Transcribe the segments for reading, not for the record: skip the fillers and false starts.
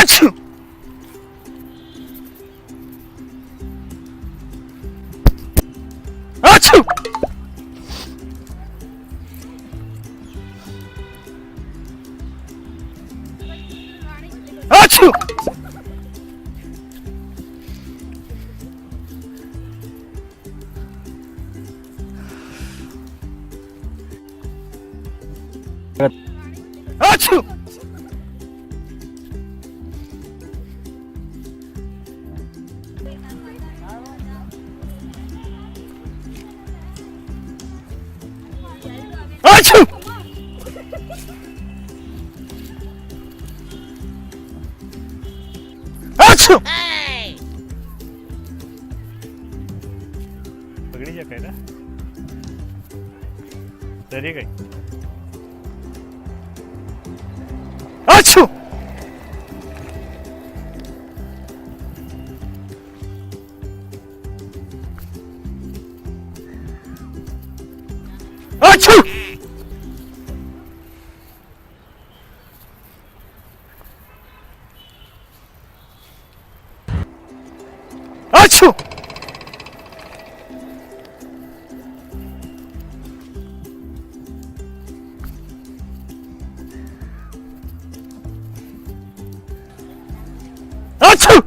Achoo! Achoo! Achoo! Achoo! Achoo! Achoo! पगड़ी जा काय ना तरी काय Achoo! Achoo! Achoo! Achoo!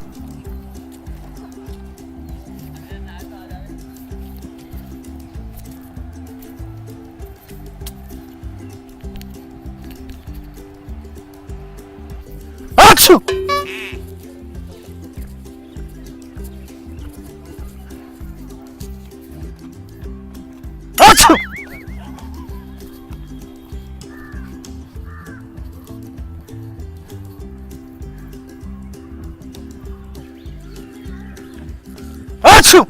Achoo! Achoo! Achoo!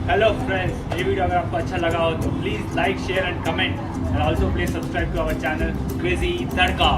Hello friends, ये वीडियो अगर आपको अच्छा लगा हो तो please like share and comment and also please subscribe to our channel crazy tadka.